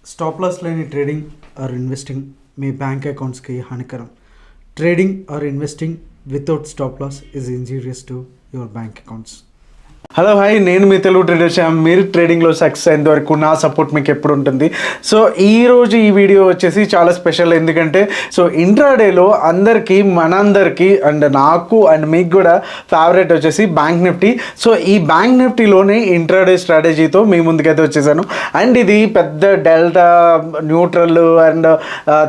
Stop loss లేని trading or investing మీ bank అకౌంట్స్కి హానికరం. Trading or investing without stop loss is injurious to your bank accounts. Hello hi, నేను మీ Telugu trader Shyam. మీరు ట్రేడింగ్లో సక్సెస్ అయ్యేంత వరకు నా సపోర్ట్ మీకు ఎప్పుడు ఉంటుంది. సో ఈరోజు ఈ వీడియో వచ్చేసి చాలా స్పెషల్, ఎందుకంటే సో ఇంట్రాడేలో మనందరికీ అండ్ నాకు అండ్ మీకు కూడా ఫేవరెట్ వచ్చేసి బ్యాంక్ నిఫ్టీ. సో ఈ బ్యాంక్ నిఫ్టీలోనే ఇంట్రాడే స్ట్రాటజీతో మీ ముందుకైతే వచ్చేసాను. అండ్ ఇది పెద్ద delta, neutral and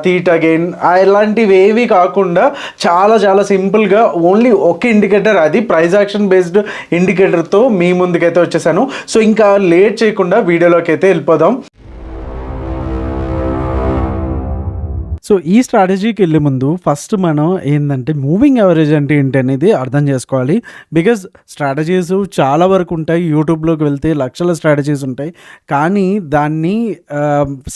theta gain ఇలాంటివి ఏవి కాకుండా చాలా చాలా సింపుల్గా ఓన్లీ ఒక ఇండికేటర్, అది ప్రైస్ యాక్షన్ బేస్డ్ ఇండికేటర్తో మీ ముందుకైతే వచ్చేసాను. సో ఇంకా లేట్ చేయకుండా వీడియోలోకి అయితే వెళ్ళిపోదాం. సో ఈ స్ట్రాటజీకి వెళ్ళే ముందు ఫస్ట్ మనం ఏంటంటే మూవింగ్ యావరేజ్ అంటే ఏంటి అనేది అర్థం చేసుకోవాలి. బికాజ్ స్ట్రాటజీస్ చాలా వరకు ఉంటాయి, యూట్యూబ్లోకి వెళ్తే లక్షల స్ట్రాటజీస్ ఉంటాయి. కానీ దాన్ని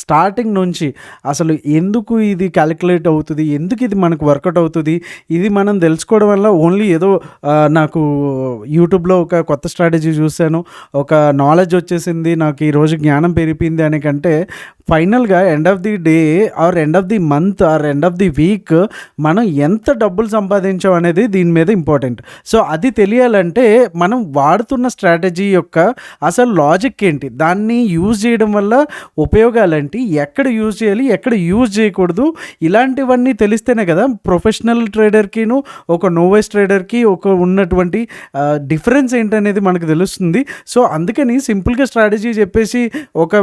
స్టార్టింగ్ నుంచి అసలు ఎందుకు ఇది క్యాలిక్యులేట్ అవుతుంది, ఎందుకు ఇది మనకు వర్కౌట్ అవుతుంది, ఇది మనం తెలుసుకోవడం వల్ల ఓన్లీ ఏదో నాకు యూట్యూబ్లో ఒక కొత్త స్ట్రాటజీ చూశాను, ఒక నాలెడ్జ్ వచ్చేసింది, నాకు ఈరోజు జ్ఞానం పెరిగిపోయింది అనే కంటే ఫైనల్గా end of the day or end of the month or end of the week మనం ఎంత డబ్బులు సంపాదించాం అనేది దీని మీద ఇంపార్టెంట్. సో అది తెలియాలంటే మనం వాడుతున్న స్ట్రాటజీ యొక్క అసలు లాజిక్ ఏంటి, దాన్ని యూజ్ చేయడం వల్ల ఉపయోగాలేంటి, ఎక్కడ యూజ్ చేయాలి, ఎక్కడ యూజ్ చేయకూడదు, ఇలాంటివన్నీ తెలిస్తేనే కదా ప్రొఫెషనల్ ట్రేడర్కిను ఒక నోవైస్ ట్రేడర్కి ఒక ఉన్నటువంటి డిఫరెన్స్ ఏంటనేది మనకు తెలుస్తుంది. సో అందుకని సింపుల్గా స్ట్రాటజీ చెప్పేసి ఒక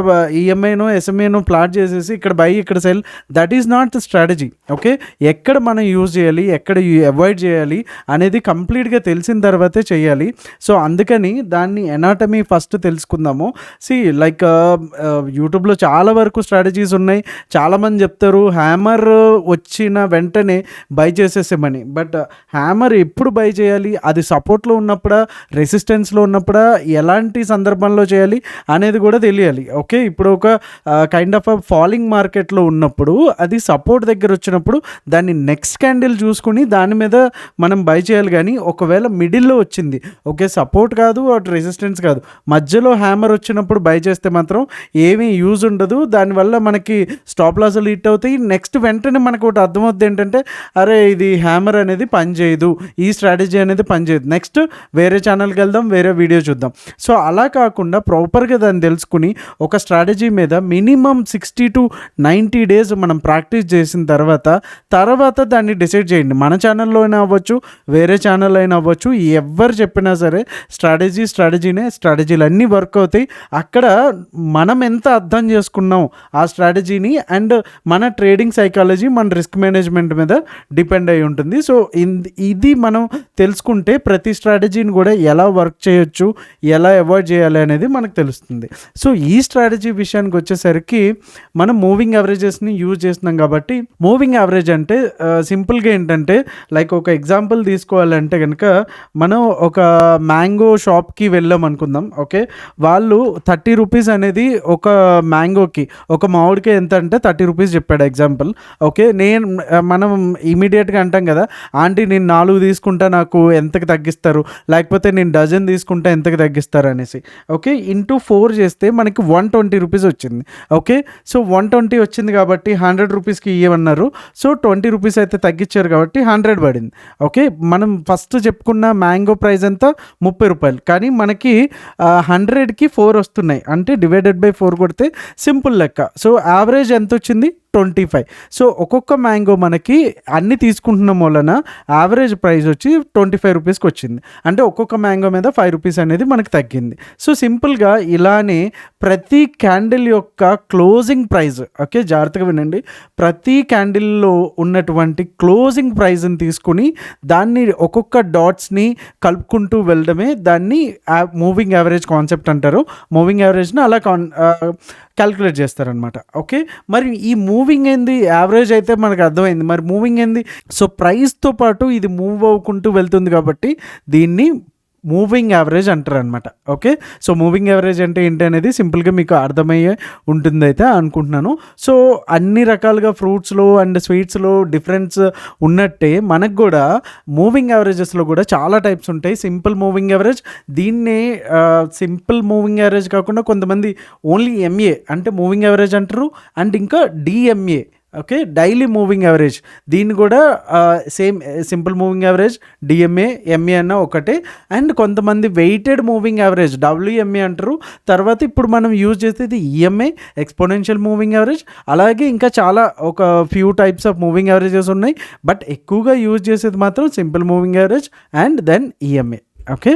ఈఎంఐనో ఎస్ఎంఐనో ప్లాట్ చేసేసి ఇక్కడ బై ఇక్కడ cell, that is not the strategy. Okay, ఎక్కడ మనం యూజ్ చేయాలి, ఎక్కడ అవాయిడ్ చేయాలి అనేది కంప్లీట్గా తెలిసిన తర్వాతే చేయాలి. సో అందుకని దాన్ని ఎనాటమీ ఫస్ట్ తెలుసుకుందాము. లైక్ యూట్యూబ్లో చాలా వరకు స్ట్రాటజీస్ ఉన్నాయి. చాలామంది చెప్తారు హ్యామర్ వచ్చిన వెంటనే బై చేసేసామని. బట్ హ్యామర్ ఎప్పుడు బై చేయాలి, అది సపోర్ట్లో ఉన్నప్పుడా, రెసిస్టెన్స్లో ఉన్నప్పుడా, ఎలాంటి సందర్భంలో చేయాలి అనేది కూడా తెలియాలి. ఓకే, ఇప్పుడు ఒక కైండ్ ఆఫ్ ఫాలింగ్ మార్కెట్లో ఉన్నప్పుడు అది సపోర్ట్ దగ్గర వచ్చినప్పుడు దాన్ని నెక్స్ట్ క్యాండిల్ చూసుకుని దాని మీద మనం బై చేయాలి. కానీ ఒకవేళ మిడిల్లో వచ్చింది, ఓకే సపోర్ట్ కాదు అటు రెసిస్టెన్స్ కాదు, మధ్యలో హ్యామర్ వచ్చినప్పుడు బై చేస్తే మాత్రం ఏమీ యూజ్ ఉండదు. దానివల్ల మనకి స్టాప్ లాస్లు హిట్ అవుతాయి. నెక్స్ట్ వెంటనే మనకు ఒకటి అర్థమవుతుంది ఏంటంటే అరే ఇది హ్యామర్ అనేది పనిచేయదు, ఈ స్ట్రాటజీ అనేది పనిచేయదు, నెక్స్ట్ వేరే ఛానల్కి వెళ్దాం, వేరే వీడియో చూద్దాం. సో అలా కాకుండా ప్రాపర్గా దాన్ని తెలుసుకుని ఒక స్ట్రాటజీ మీద మినిమం 60 to 90 days మనం ప్రాక్టీస్ చేసిన తర్వాత దాన్ని డిసైడ్ చేయండి. మన ఛానల్లో అయినా అవ్వచ్చు, వేరే ఛానల్ అయినా అవ్వచ్చు, ఎవరు చెప్పినా సరే స్ట్రాటజీనే, స్ట్రాటజీలు అన్నీ వర్క్ అవుతాయి. అక్కడ మనం ఎంత అర్థం చేసుకున్నాం ఆ స్ట్రాటజీని అండ్ మన ట్రేడింగ్ సైకాలజీ, మన రిస్క్ మేనేజ్మెంట్ మీద డిపెండ్ అయి ఉంటుంది. సో ఇది మనం తెలుసుకుంటే ప్రతి స్ట్రాటజీని కూడా ఎలా వర్క్ చేయొచ్చు, ఎలా అవాయిడ్ చేయాలి అనేది మనకు తెలుస్తుంది. సో ఈ స్ట్రాటజీ విషయానికి వచ్చేసరికి మనం మూవింగ్ యావరేజెస్ని యూజ్ చేస్తున్నాం కాబట్టి మూవింగ్ యావరేజ్ అంటే సింపుల్గా ఏంటంటే లైక్ ఒక ఎగ్జాంపుల్ తీసుకోవాలంటే కనుక మనం ఒక మ్యాంగో షాప్కి వెళ్ళాం అనుకుందాం. ఓకే, వాళ్ళు 30 రూపీస్ అనేది ఒక మ్యాంగోకి, ఒక మామిడికి ఎంత అంటే 30 రూపీస్ చెప్పాడు ఎగ్జాంపుల్. ఓకే, మనం ఇమీడియట్గా అంటాం కదా, ఆంటీ నేను 4 తీసుకుంటా నాకు ఎంతకి తగ్గిస్తారు, లేకపోతే నేను డజన్ తీసుకుంటా ఎంతకి తగ్గిస్తారు అనేసి. ఓకే, ఇంటూ 4 చేస్తే మనకి 120 రూపీస్ వచ్చింది. ఓకే, సో 120 వచ్చింది కాబట్టి 100 రూపీస్కి ఇవ్వమన్నారు. సో 20 రూపీస్ అయితే తగ్గించారు కాబట్టి 100 పడింది. ఓకే, మనం ఫస్ట్ చెప్పుకున్న మ్యాంగో ప్రైస్ ఎంత 30 రూపాయలు, కానీ మనకి 100కి 4 వస్తున్నాయి, అంటే డివైడెడ్ బై 4 కొడితే సింపుల్ లెక్క. సో యావరేజ్ ఎంత వచ్చింది 25. సో ఒక్కొక్క మ్యాంగో మనకి అన్ని తీసుకుంటున్న వలన యావరేజ్ ప్రైస్ వచ్చి 25 రూపీస్కి వచ్చింది. అంటే ఒక్కొక్క మ్యాంగో మీద 5 రూపీస్ అనేది మనకి తగ్గింది. సో సింపుల్గా ఇలానే ప్రతి క్యాండిల్ యొక్క క్లోజింగ్ ప్రైస్, ఓకే జాగ్రత్తగా వినండి, ప్రతి క్యాండిల్లో ఉన్నటువంటి క్లోజింగ్ ప్రైస్ని తీసుకుని దాన్ని ఒక్కొక్క డాట్స్ని కలుపుకుంటూ వెళ్ళడమే దాన్ని మూవింగ్ యావరేజ్ కాన్సెప్ట్ అంటారు. మూవింగ్ యావరేజ్ని అలా క్యాలిక్యులేట్ చేస్తారనమాట. ఓకే, మరి ఈ మూవింగ్ ఏంది, యావరేజ్ అయితే మనకు అర్థమైంది, మరి మూవింగ్ ఏంది? సో ప్రైస్తో పాటు ఇది మూవ్ అవ్వుకుంటూ వెళ్తుంది కాబట్టి దీన్ని మూవింగ్ యావరేజ్ అంటారనమాట. ఓకే, సో మూవింగ్ యావరేజ్ అంటే ఏంటి అనేది సింపుల్గా మీకు అర్థమయ్యే ఉంటుందైతే అనుకుంటున్నాను. సో అన్ని రకాలుగా ఫ్రూట్స్లో అండ్ స్వీట్స్లో డిఫరెన్స్ ఉన్నట్టే మనకు కూడా మూవింగ్ యావరేజెస్లో కూడా చాలా టైప్స్ ఉంటాయి. సింపుల్ మూవింగ్ యావరేజ్, దీన్నే సింపుల్ మూవింగ్ యావరేజ్ కాకుండా కొంతమంది ఓన్లీ ఎంఏ అంటే మూవింగ్ యావరేజ్ అంటారు, అండ్ ఇంకా DMA, okay, daily moving average, దీన్ని కూడా same simple moving average, DMA, MA అన్న ఒకటే. అండ్ కొంతమంది వెయిటెడ్ మూవింగ్ యావరేజ్ డబ్ల్యూఎంఏ అంటారు. తర్వాత ఇప్పుడు మనం యూజ్ చేసేది ఈఎంఏ, ఎక్స్పోనెన్షియల్ మూవింగ్ యావరేజ్. అలాగే ఇంకా చాలా ఒక few types of moving averages ఉన్నాయి, బట్ ఎక్కువగా యూజ్ చేసేది మాత్రం simple moving average and then EMA. Okay,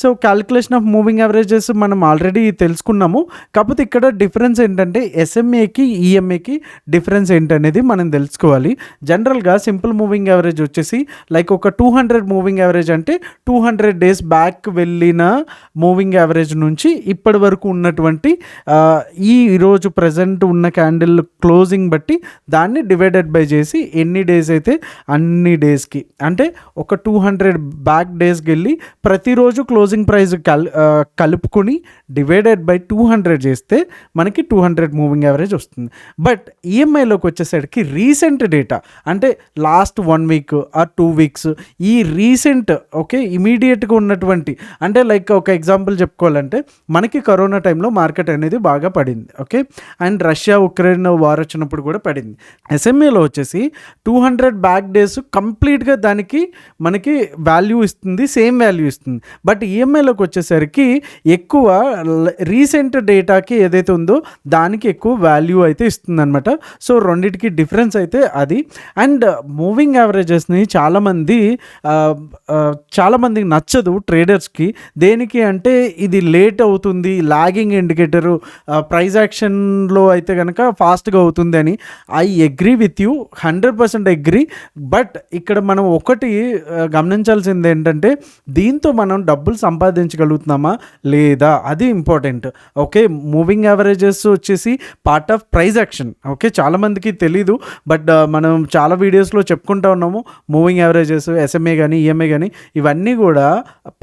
so calculation of moving averages మనం ఆల్రెడీ తెలుసుకున్నాము. కాకపోతే ఇక్కడ డిఫరెన్స్ ఏంటంటే ఎస్ఎంఏకి ఈఎంఏకి డిఫరెన్స్ ఏంటనేది మనం తెలుసుకోవాలి. జనరల్గా సింపుల్ మూవింగ్ యావరేజ్ వచ్చేసి లైక్ ఒక 200 మూవింగ్ యావరేజ్ అంటే 200 డేస్ బ్యాక్ వెళ్ళిన మూవింగ్ యావరేజ్ నుంచి ఇప్పటి వరకు ఉన్నటువంటి ఈరోజు ప్రజెంట్ ఉన్న క్యాండిల్ క్లోజింగ్ బట్టి దాన్ని డివైడెడ్ బై చేసి ఎన్ని డేస్ అయితే అన్ని డేస్కి, అంటే ఒక 200 బ్యాక్ డేస్కి వెళ్ళి ప్రతిరోజు క్లోజింగ్ ప్రైస్ కలుపుకొని డివైడెడ్ బై 200 చేస్తే మనకి 200 మూవింగ్ యావరేజ్ వస్తుంది. బట్ ఈఎంఐలోకి వచ్చేసరికి రీసెంట్ డేటా అంటే లాస్ట్ 1 వీక్ ఆర్ 2 వీక్స్, ఈ రీసెంట్ ఓకే ఇమీడియట్గా ఉన్నటువంటి, అంటే లైక్ ఒక ఎగ్జాంపుల్ చెప్పుకోవాలంటే మనకి కరోనా టైంలో మార్కెట్ అనేది బాగా పడింది. Okay, and Russia Ukraine war వచ్చినప్పుడు కూడా పడింది. ఎస్ఎంఏలో వచ్చేసి 200 బ్యాక్ డేస్ కంప్లీట్గా దానికి మనకి వాల్యూ ఇస్తుంది, సేమ్ వాల్యూ ఇస్తుంది. బట్ ఈఎంఐలోకి వచ్చేసరికి ఎక్కువ రీసెంట్ డేటాకి ఏదైతే ఉందో దానికి ఎక్కువ వాల్యూ అయితే ఇస్తుంది అనమాట. సో రెండింటికి డిఫరెన్స్ అయితే అది. అండ్ మూవింగ్ యావరేజెస్ని చాలామందికి నచ్చదు ట్రేడర్స్కి. దేనికి అంటే ఇది లేట్ అవుతుంది, లాగింగ్ ఇండికేటరు, ప్రైస్ యాక్షన్లో అయితే కనుక ఫాస్ట్గా అవుతుంది అని. I agree with you, 100% agree. But ఇక్కడ మనం ఒకటి గమనించాల్సింది ఏంటంటే దీంతో మనం డబ్బులు సంపాదించగలుగుతున్నామా లేదా, అది ఇంపార్టెంట్. ఓకే, మూవింగ్ యావరేజెస్ వచ్చేసి part of price action. Okay, చాలామందికి తెలీదు, బట్ మనం చాలా వీడియోస్లో చెప్పుకుంటూ ఉన్నాము మూవింగ్ యావరేజెస్, ఎస్ఎంఏ కానీ ఈఎంఏ కానీ ఇవన్నీ కూడా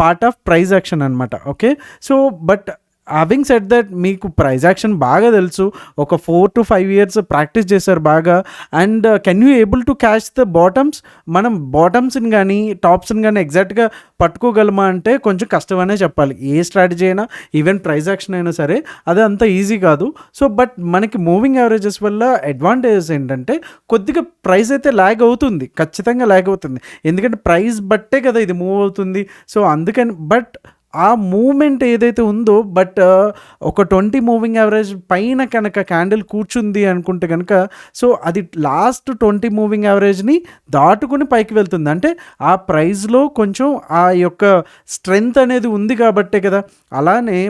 పార్ట్ ఆఫ్ ప్రైస్ యాక్షన్ అనమాట. Okay, so but having said that మీకు ప్రైస్ యాక్షన్ బాగా తెలుసు, ఒక 4 to 5 years ప్రాక్టీస్ చేశారు బాగా, and can you able to catch the bottoms? మనం బాటమ్స్ని కానీ టాప్స్ని కానీ ఎగ్జాక్ట్గా పట్టుకోగలమా అంటే కొంచెం కష్టమనే చెప్పాలి. ఏ స్ట్రాటజీ అయినా, ఈవెన్ ప్రైస్ యాక్షన్ అయినా సరే అది అంత ఈజీ కాదు. సో బట్ మనకి మూవింగ్ యావరేజెస్ వల్ల అడ్వాంటేజెస్ ఏంటంటే కొద్దిగా ప్రైస్ అయితే ల్యాగ్ అవుతుంది, ఖచ్చితంగా ల్యాగ్ అవుతుంది, ఎందుకంటే ప్రైస్ బట్టే కదా ఇది మూవ్ అవుతుంది. సో అందుకని బట్ ఆ మూమెంట్ ఏదైతే ఉందో, బట్ ఒక 20 మూవింగ్ యావరేజ్ పైన కనుక క్యాండిల్ కూర్చుంది అనుకుంటే కనుక, సో అది లాస్ట్ 20 మూవింగ్ యావరేజ్ని దాటుకుని పైకి వెళ్తుంది. అంటే ఆ ప్రైస్లో కొంచెం ఆ యొక్క స్ట్రెంగ్త్ అనేది ఉంది కాబట్టే కదా. అలానే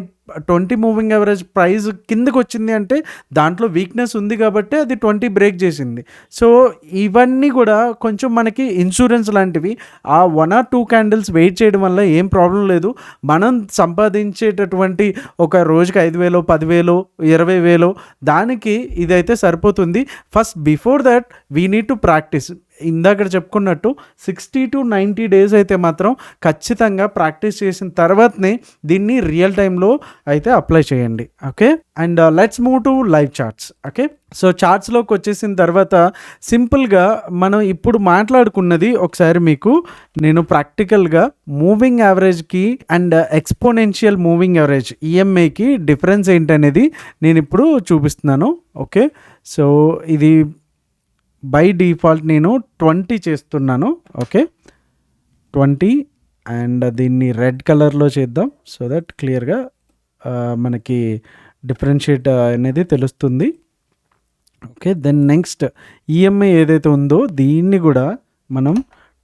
20 మూవింగ్ యావరేజ్ ప్రైస్ కిందకు వచ్చింది అంటే దాంట్లో వీక్నెస్ ఉంది కాబట్టి అది 20 బ్రేక్ చేసింది. సో ఇవన్నీ కూడా కొంచెం మనకి ఇన్సూరెన్స్ లాంటివి. ఆ 1 or 2 క్యాండిల్స్ వెయిట్ చేయడం వల్ల ఏం ప్రాబ్లం లేదు. మనం సంపాదించేటటువంటి ఒక రోజుకి 5,000, 10,000, 20,000 దానికి ఇదైతే సరిపోతుంది. First before that we need to practice. ఇందాక చెప్పుకున్నట్టు 60 to 90 డేస్ అయితే మాత్రం ఖచ్చితంగా ప్రాక్టీస్ చేసిన తర్వాతనే దీన్ని రియల్ టైంలో అయితే అప్లై చేయండి. Okay, and let's move to live charts. Okay, so చార్ట్స్లోకి వచ్చేసిన తర్వాత సింపుల్గా మనం ఇప్పుడు మాట్లాడుకున్నది ఒకసారి మీకు నేను ప్రాక్టికల్గా మూవింగ్ యావరేజ్కి అండ్ ఎక్స్పోనెన్షియల్ మూవింగ్ యావరేజ్ ఈఎంఐకి డిఫరెన్స్ ఏంటనేది నేను ఇప్పుడు చూపిస్తున్నాను. ఓకే, సో ఇది బై డిఫాల్ట్ నేను 20 చేస్తున్నాను. ఓకే, 20 అండ్ దీన్ని రెడ్ కలర్లో చేద్దాం సో దట్ క్లియర్గా మనకి డిఫరెన్షియేట్ అనేది తెలుస్తుంది. ఓకే, దెన్ నెక్స్ట్ ఈఎంఐ ఏదైతే ఉందో దీన్ని కూడా మనం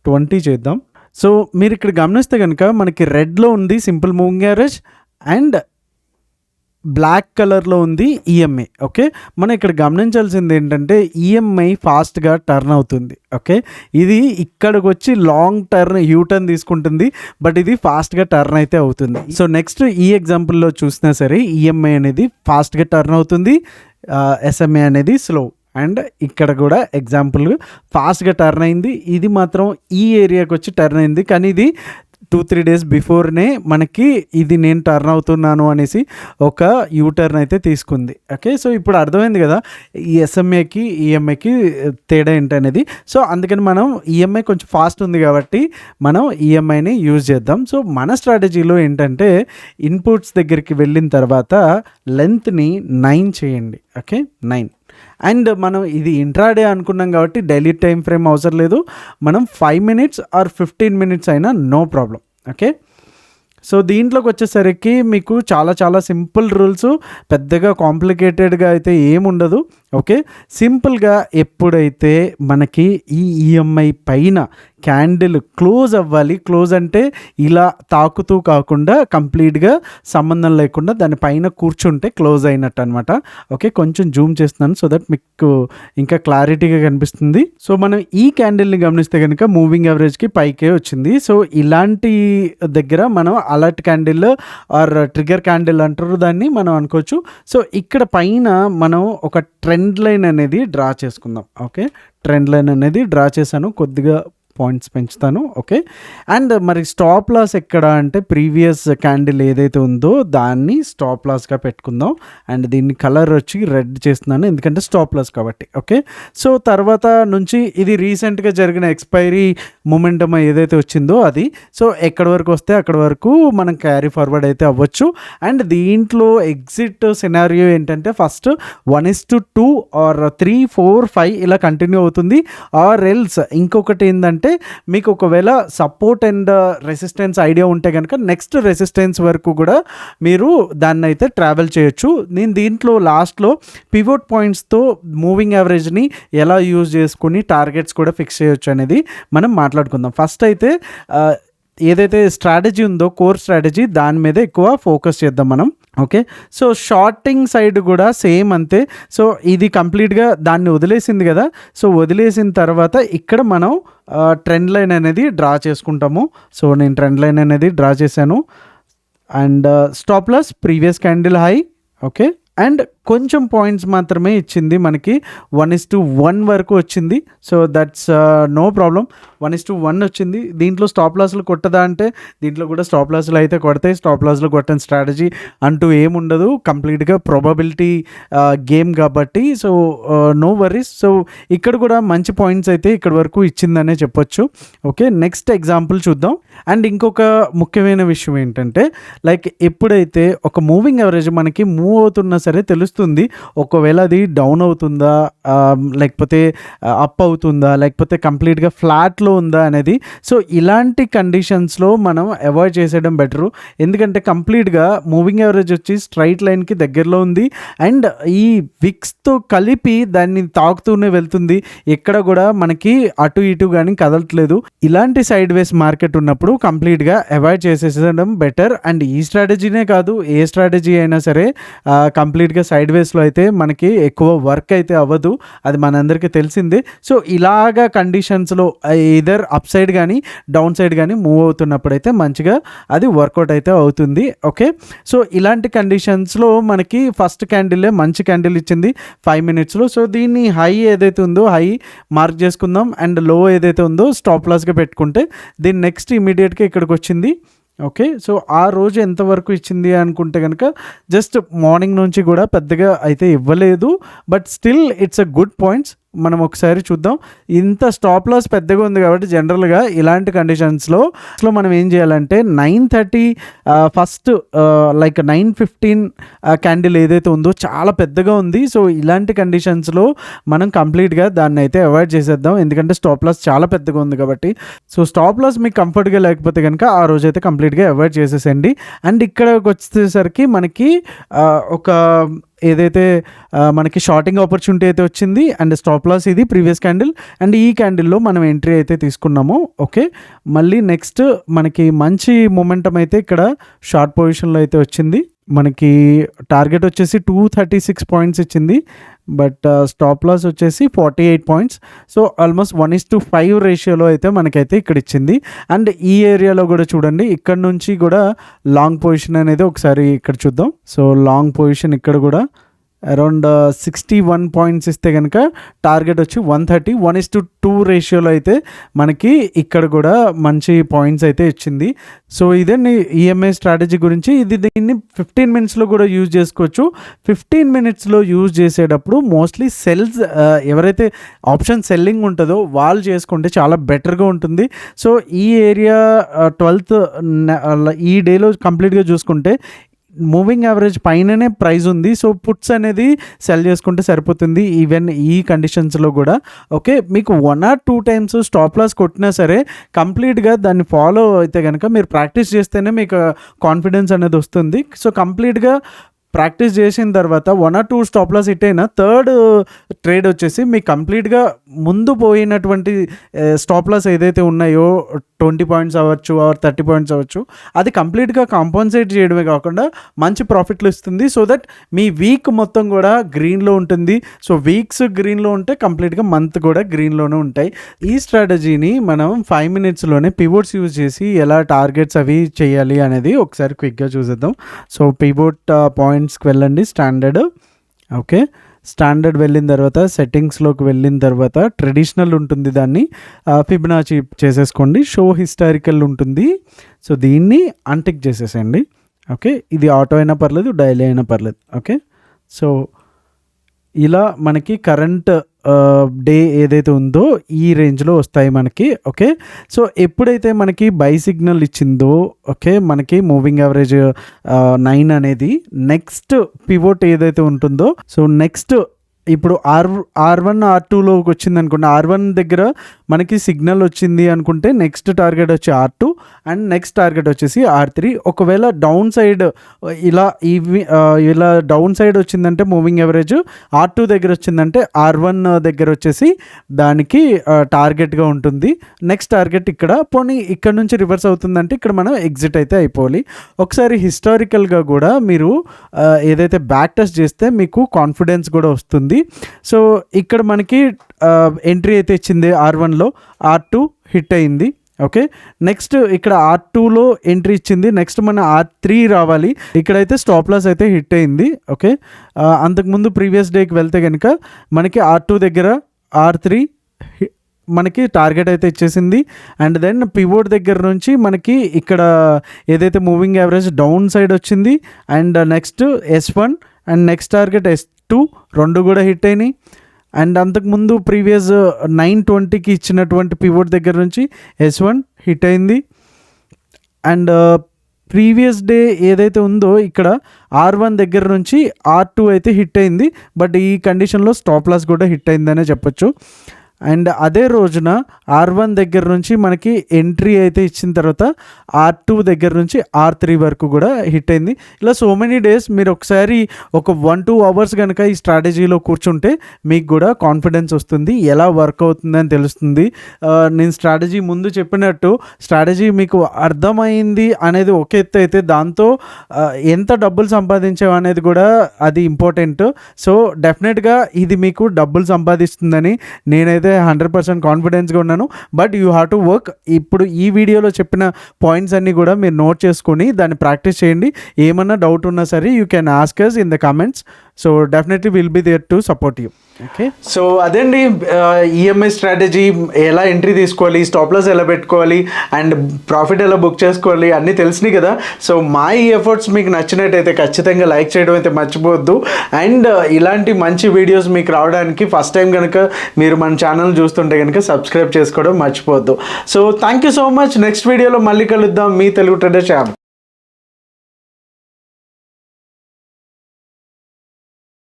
20 చేద్దాం. సో మీరు ఇక్కడ గమనిస్తే కనుక మనకి రెడ్లో ఉంది simple moving average and black కలర్లో ఉంది ఈఎంఐ. ఓకే, మనం ఇక్కడ గమనించాల్సింది ఏంటంటే ఈఎంఐ ఫాస్ట్గా టర్న్ అవుతుంది. ఓకే, ఇది ఇక్కడికి వచ్చి లాంగ్ టర్న్ యూటర్న్ తీసుకుంటుంది, బట్ ఇది ఫాస్ట్గా టర్న్ అయితే అవుతుంది. సో నెక్స్ట్ ఈ ఎగ్జాంపుల్లో చూసినా సరే ఈఎంఐ అనేది ఫాస్ట్గా టర్న్ అవుతుంది, ఎస్ఎంఐ అనేది స్లో. అండ్ ఇక్కడ కూడా ఎగ్జాంపుల్ ఫాస్ట్గా టర్న్ అయింది, ఇది మాత్రం ఈ ఏరియాకి వచ్చి టర్న్ అయింది, కానీ ఇది 2-3 డేస్ బిఫోర్నే మనకి ఇది నేను టర్న్ అవుతున్నాను అనేసి ఒక యూటర్న్ అయితే తీసుకుంది. ఓకే, సో ఇప్పుడు అర్థమైంది కదా ఈ ఎస్ఎంఏకి ఈఎంఐకి తేడా ఏంటనేది. సో అందుకని మనం ఈఎంఐ కొంచెం ఫాస్ట్ ఉంది కాబట్టి మనం ఈఎంఐని యూజ్ చేద్దాం. సో మన స్ట్రాటజీలో ఏంటంటే ఇన్పుట్స్ దగ్గరికి వెళ్ళిన తర్వాత లెంత్ని 9 చేయండి. ఓకే, 9. అండ్ మనం ఇది ఇంట్రాడే అనుకున్నాం కాబట్టి డైలీ టైం ఫ్రేమ్ అవసరం లేదు. మనం 5 మినిట్స్ ఆర్ 15 మినిట్స్ అయినా నో ప్రాబ్లం. ఓకే, సో దీంట్లోకి వచ్చేసరికి మీకు చాలా చాలా సింపుల్ రూల్స్, పెద్దగా కాంప్లికేటెడ్గా అయితే ఏముండదు. ఓకే, సింపుల్గా ఎప్పుడైతే మనకి ఈ ఈఎంఐ పైన క్యాండిల్ క్లోజ్ అవ్వాలి, క్లోజ్ అంటే ఇలా తాకుతూ కాకుండా కంప్లీట్గా సంబంధం లేకుండా దానిపైన కూర్చుంటే క్లోజ్ అయినట్టు అనమాట. ఓకే, కొంచెం జూమ్ చేస్తున్నాను సో దట్ మీకు ఇంకా క్లారిటీగా కనిపిస్తుంది. సో మనం ఈ క్యాండిల్ని గమనిస్తే కనుక మూవింగ్ యావరేజ్కి పైకే వచ్చింది. సో ఇలాంటి దగ్గర మనం alert candle or trigger candle అంటారు దాన్ని మనం అనుకోవచ్చు. సో ఇక్కడ పైన మనం ఒక ట్రెండ్ లైన్ అనేది డ్రా చేసుకుందాం. ఓకే, ట్రెండ్ లైన్ అనేది డ్రా చేశాను, కొద్దిగా పాయింట్స్ పెంచుతాను. ఓకే, అండ్ మరి స్టాప్ లాస్ ఎక్కడ అంటే ప్రీవియస్ క్యాండిల్ ఏదైతే ఉందో దాన్ని స్టాప్ లాస్గా పెట్టుకుందాం. అండ్ దీన్ని కలర్ వచ్చి రెడ్ చేస్తున్నాను ఎందుకంటే స్టాప్ లాస్ కాబట్టి. ఓకే, సో తర్వాత నుంచి ఇది రీసెంట్గా జరిగిన ఎక్స్పైరీ మొమెంటమ్ ఏదైతే వచ్చిందో అది. సో ఎక్కడి వరకు వస్తే అక్కడి వరకు మనం క్యారీ ఫార్వర్డ్ అయితే అవ్వచ్చు. అండ్ దీంట్లో ఎగ్జిట్ సినారియో ఏంటంటే ఫస్ట్ 1:2 ఆర్ 3, 4, 5 ఇలా కంటిన్యూ అవుతుంది. ఆర్ ఎల్స్ ఇంకొకటి ఏంటంటే మీకు ఒకవేళ సపోర్ట్ అండ్ రెసిస్టెన్స్ ఐడియా ఉంటే కనుక నెక్స్ట్ రెసిస్టెన్స్ వరకు కూడా మీరు దాన్ని అయితే ట్రావెల్ చేయొచ్చు. నేను దీంట్లో లాస్ట్లో పివోట్ పాయింట్స్తో మూవింగ్ యావరేజ్ని ఎలా యూజ్ చేసుకుని టార్గెట్స్ కూడా ఫిక్స్ చేయొచ్చు అనేది మనం మాట్లాడుకుందాం. ఫస్ట్ అయితే ఏదైతే స్ట్రాటజీ ఉందో కోర్ స్ట్రాటజీ దాని మీద ఎక్కువ ఫోకస్ చేద్దాం మనం. ఓకే, సో షార్టింగ్ సైడ్ కూడా సేమ్ అంతే. సో ఇది కంప్లీట్గా దాన్ని వదిలేసింది కదా, సో వదిలేసిన తర్వాత ఇక్కడ మనం ట్రెండ్ లైన్ అనేది డ్రా చేసుకుంటాము. సో నేను ట్రెండ్ లైన్ అనేది డ్రా చేశాను. And stop loss previous candle high. Okay, and కొంచెం పాయింట్స్ మాత్రమే ఇచ్చింది మనకి, 1:1 వరకు వచ్చింది. సో దట్స్ నో ప్రాబ్లం, 1:1 వచ్చింది. దీంట్లో స్టాప్ లాస్లు కొట్టదా అంటే దీంట్లో కూడా స్టాప్ లాస్లు అయితే కొడతాయి. స్టాప్ లాస్లు కొట్టని స్ట్రాటజీ అంటూ ఏముండదు, కంప్లీట్గా ప్రాబబిలిటీ గేమ్ కాబట్టి. So no worries. సో ఇక్కడ కూడా మంచి పాయింట్స్ అయితే ఇక్కడ వరకు ఇచ్చిందనే చెప్పొచ్చు. ఓకే, నెక్స్ట్ ఎగ్జాంపుల్ చూద్దాం. అండ్ ఇంకొక ముఖ్యమైన విషయం ఏంటంటే లైక్ ఎప్పుడైతే ఒక మూవింగ్ యావరేజ్ మనకి మూవ్ అవుతున్నా సరే తెలుస్తుంది ఒకవేళ అది డౌన్ అవుతుందా లేకపోతే అప్ అవుతుందా లేకపోతే కంప్లీట్గా ఫ్లాట్లో ఉందా అనేది. సో ఇలాంటి కండిషన్స్లో మనం అవాయిడ్ చేసేయడం బెటరు. ఎందుకంటే కంప్లీట్గా మూవింగ్ యావరేజ్ వచ్చి స్ట్రైట్ లైన్కి దగ్గరలో ఉంది అండ్ ఈ విక్స్తో కలిపి దాన్ని తాకుతూనే వెళ్తుంది, ఎక్కడ కూడా మనకి అటు ఇటు కానీ కదలట్లేదు. ఇలాంటి సైడ్ వేస్ మార్కెట్ ఉన్నప్పుడు కంప్లీట్గా అవాయిడ్ చేసేసడం బెటర్. అండ్ ఈ స్ట్రాటజీనే కాదు ఏ స్ట్రాటజీ అయినా సరే కంప్లీట్గా సైడ్ వేస్లో అయితే మనకి ఎక్కువ వర్క్ అయితే అవ్వదు, అది మనందరికీ తెలిసిందే. సో ఇలాగా కండిషన్స్లో ఇదర్ అప్ సైడ్ కానీ డౌన్ సైడ్ కానీ మూవ్ అవుతున్నప్పుడు అయితే మంచిగా అది వర్కౌట్ అయితే అవుతుంది. ఓకే, సో ఇలాంటి కండిషన్స్లో మనకి ఫస్ట్ క్యాండిల్లే మంచి క్యాండిల్ ఇచ్చింది 5 మినిట్స్లో. సో దీన్ని హై ఏదైతే ఉందో హై మార్క్ చేసుకుందాం అండ్ లో ఏదైతే ఉందో స్టాప్ లాస్గా పెట్టుకుంటే దీన్ని నెక్స్ట్ ఇమీడియట్గా ఇక్కడికి వచ్చింది. ఓకే, సో ఆ రోజు ఎంతవరకు ఇచ్చింది అనుకుంటే కనుక జస్ట్ మార్నింగ్ నుంచి కూడా పెద్దగా అయితే ఇవ్వలేదు, but still it's a good points. మనం ఒకసారి చూద్దాం. ఇంత స్టాప్ లాస్ పెద్దగా ఉంది కాబట్టి జనరల్గా ఇలాంటి కండిషన్స్లో మనం ఏం చేయాలంటే 9:30 ఫస్ట్ లైక్ 9:15 క్యాండిల్ ఏదైతే ఉందో చాలా పెద్దగా ఉంది. సో ఇలాంటి కండిషన్స్లో మనం కంప్లీట్గా దాన్ని అయితే అవాయిడ్ చేసేద్దాం, ఎందుకంటే స్టాప్ లాస్ చాలా పెద్దగా ఉంది కాబట్టి. సో స్టాప్ లాస్ మీకు కంఫర్ట్గా లేకపోతే కనుక ఆ రోజు అయితే కంప్లీట్గా అవాయిడ్ చేసేసండి. అండ్ ఇక్కడికి వచ్చేసరికి మనకి ఒక ఏదైతే మనకి షార్టింగ్ ఆపర్చునిటీ అయితే వచ్చింది అండ్ స్టాప్ లాస్ ఇది ప్రీవియస్ క్యాండిల్ అండ్ ఈ క్యాండిల్లో మనం ఎంట్రీ అయితే తీసుకున్నాము. ఓకే, మళ్ళీ నెక్స్ట్ మనకి మంచి మొమెంటం అయితే ఇక్కడ షార్ట్ పొజిషన్లో అయితే వచ్చింది. మనకి టార్గెట్ వచ్చేసి 236 పాయింట్స్ ఇచ్చింది, బట్ స్టాప్ లాస్ వచ్చేసి 48 పాయింట్స్. సో ఆల్మోస్ట్ 1:5 రేషియోలో అయితే మనకైతే ఇక్కడ ఇచ్చింది. అండ్ ఈ ఏరియాలో కూడా చూడండి, ఇక్కడ నుంచి కూడా లాంగ్ పొజిషన్ అనేది ఒకసారి ఇక్కడ చూద్దాం. సో లాంగ్ పొజిషన్ ఇక్కడ కూడా అరౌండ్ 61 పాయింట్స్ ఇస్తే కనుక టార్గెట్ వచ్చి 130, 1:2 రేషియోలో అయితే మనకి ఇక్కడ కూడా మంచి పాయింట్స్ అయితే ఇచ్చింది. సో ఇదండి ఈఎంఐ స్ట్రాటజీ గురించి. దీన్ని 15 మినిట్స్లో కూడా యూజ్ చేసుకోవచ్చు. 15 మినిట్స్లో యూజ్ చేసేటప్పుడు మోస్ట్లీ సెల్స్ ఎవరైతే ఆప్షన్ సెల్లింగ్ ఉంటుందో వాళ్ళు చేసుకుంటే చాలా బెటర్గా ఉంటుంది. సో ఈ ఏరియా 12th ఈ డేలో కంప్లీట్గా చూసుకుంటే మూవింగ్ యావరేజ్ పైననే ప్రైస్ ఉంది. సో పుట్స్ అనేది సెల్ చేసుకుంటే సరిపోతుంది ఈవెన్ ఈ కండిషన్స్లో కూడా. ఓకే, మీకు 1 or 2 టైమ్స్ స్టాప్ లాస్ కొట్టినా సరే కంప్లీట్గా దాన్ని ఫాలో అయితే కనుక మీరు ప్రాక్టీస్ చేస్తేనే మీకు కాన్ఫిడెన్స్ అనేది వస్తుంది. సో కంప్లీట్గా ప్రాక్టీస్ చేసిన తర్వాత 1 or 2 స్టాప్ లాస్ హిట్ అయినా థర్డ్ ట్రేడ్ వచ్చేసి మీకు కంప్లీట్గా ముందు పోయినటువంటి స్టాప్ లాస్ ఏదైతే ఉన్నాయో 20 పాయింట్స్ అవ్వచ్చు ఆర్ 30 పాయింట్స్ అవ్వచ్చు, అది కంప్లీట్గా కాంపన్సేట్ చేయడమే కాకుండా మంచి ప్రాఫిట్లు ఇస్తుంది. సో దట్ మీ వీక్ మొత్తం కూడా గ్రీన్లో ఉంటుంది. సో వీక్స్ గ్రీన్లో ఉంటే కంప్లీట్గా మంత్ కూడా గ్రీన్లోనే ఉంటాయి. ఈ స్ట్రాటజీని మనం 5 మినిట్స్లోనే పివోట్స్ యూజ్ చేసి ఎలా టార్గెట్స్ అవి చేయాలి అనేది ఒకసారి క్విక్గా చూసేద్దాం. సో పివోట్ పాయింట్స్కి వెళ్ళండి, స్టాండర్డ్. ఓకే, స్టాండర్డ్ వెళ్ళిన తర్వాత సెట్టింగ్స్లోకి వెళ్ళిన తర్వాత ట్రెడిషనల్ ఉంటుంది, దాన్ని ఫిబొనాచి చేసేసుకోండి. షో హిస్టారికల్ ఉంటుంది, సో దీన్ని అన్టిక్ చేసేసేయండి. ఓకే, ఇది ఆటో అయినా పర్లేదు, డైలీ అయినా పర్లేదు. ఓకే, సో ఇలా మనకి కరెంట్ డే ఏదైతే ఉందో ఈ రేంజ్లో వస్తాయి మనకి. ఓకే, సో ఎప్పుడైతే మనకి బై సిగ్నల్ ఇచ్చిందో ఓకే మనకి మూవింగ్ యావరేజ్ 9 అనేది నెక్స్ట్ పివోట్ ఏదైతే ఉంటుందో, సో నెక్స్ట్ ఇప్పుడు R1 R2లోకి వచ్చింది అనుకోండి, R1 దగ్గర మనకి సిగ్నల్ వచ్చింది అనుకుంటే నెక్స్ట్ టార్గెట్ వచ్చి R2 అండ్ నెక్స్ట్ టార్గెట్ వచ్చేసి R3. ఒకవేళ డౌన్ సైడ్ ఇలా డౌన్ సైడ్ వచ్చిందంటే మూవింగ్ యావరేజ్ R2 దగ్గర వచ్చిందంటే R1 దగ్గర వచ్చేసి దానికి టార్గెట్గా ఉంటుంది. నెక్స్ట్ టార్గెట్ ఇక్కడ పోనీ ఇక్కడ నుంచి రివర్స్ అవుతుందంటే ఇక్కడ మనం ఎగ్జిట్ అయితే అయిపోవాలి. ఒకసారి హిస్టారికల్గా కూడా మీరు ఏదైతే బ్యాక్ టెస్ట్ చేస్తే మీకు కాన్ఫిడెన్స్ కూడా వస్తుంది. సో ఇక్కడ మనకి ఎంట్రీ అయితే ఇచ్చింది R1లో, R2 హిట్ అయింది. ఓకే, నెక్స్ట్ ఇక్కడ R2లో ఎంట్రీ ఇచ్చింది, నెక్స్ట్ మన R3 రావాలి. ఇక్కడైతే స్టాప్ లాస్ అయితే హిట్ అయింది. ఓకే, అంతకుముందు ప్రీవియస్ డేకి వెళ్తే కనుక మనకి R2 దగ్గర R3 మనకి టార్గెట్ అయితే ఇచ్చేసింది. అండ్ దెన్ పివోట్ దగ్గర నుంచి మనకి ఇక్కడ ఏదైతే మూవింగ్ యావరేజ్ డౌన్ సైడ్ వచ్చింది and next S1 and next target S2 రెండు కూడా హిట్ అయినాయి. అండ్ అంతకుముందు ప్రీవియస్ 920కి ఇచ్చినటువంటి పివోట్ దగ్గర నుంచి S1 హిట్ అయింది. అండ్ ప్రీవియస్ డే ఏదైతే ఉందో ఇక్కడ R1 దగ్గర నుంచి R2 అయితే హిట్ అయింది. బట్ ఈ కండిషన్లో స్టాప్ లాస్ కూడా హిట్ అయిందనే చెప్పొచ్చు. అండ్ అదే రోజున R1 దగ్గర నుంచి మనకి ఎంట్రీ అయితే ఇచ్చిన తర్వాత R2 దగ్గర నుంచి R3 వరకు కూడా హిట్ అయింది. ఇలా సో మెనీ డేస్ మీరు ఒకసారి ఒక 1-2 అవర్స్ కనుక ఈ స్ట్రాటజీలో కూర్చుంటే మీకు కూడా కాన్ఫిడెన్స్ వస్తుంది, ఎలా వర్క్ అవుతుందని తెలుస్తుంది. నేను స్ట్రాటజీ ముందు చెప్పినట్టు స్ట్రాటజీ మీకు అర్థమైంది అనేది ఒక ఎత్తు అయితే దాంతో ఎంత డబ్బులు సంపాదించావు అనేది కూడా అది ఇంపార్టెంట్. సో డెఫినెట్గా ఇది మీకు డబ్బులు సంపాదిస్తుందని నేనైతే 100% కాన్ఫిడెన్స్గా ఉన్నాను. But you have to work. ఇప్పుడు ఈ వీడియోలో చెప్పిన పాయింట్స్ అన్నీ కూడా మీరు నోట్ చేసుకొని దాన్ని ప్రాక్టీస్ చేయండి. ఏమన్నా డౌట్ ఉన్నా సరే you can ask us in the comments. So definitely will be there to support you. Okay, so అదండి ఈఎంఐ స్ట్రాటజీ, ఎలా ఎంట్రీ తీసుకోవాలి, స్టాప్ లాస్ ఎలా పెట్టుకోవాలి అండ్ ప్రాఫిట్ ఎలా బుక్ చేసుకోవాలి అన్నీ తెలిసినాయి కదా. సో మా ఈ ఎఫర్ట్స్ మీకు నచ్చినట్టయితే ఖచ్చితంగా లైక్ చేయడం అయితే మర్చిపోవద్దు. అండ్ ఇలాంటి మంచి వీడియోస్ మీకు రావడానికి ఫస్ట్ టైం కనుక మీరు మన ఛానల్ చూస్తుంటే కనుక సబ్స్క్రైబ్ చేసుకోవడం మర్చిపోవద్దు. So thank you so much. Next వీడియోలో మళ్ళీ కలుద్దాం. మీ తెలుగు ట్రేడర్ శ్యామ్.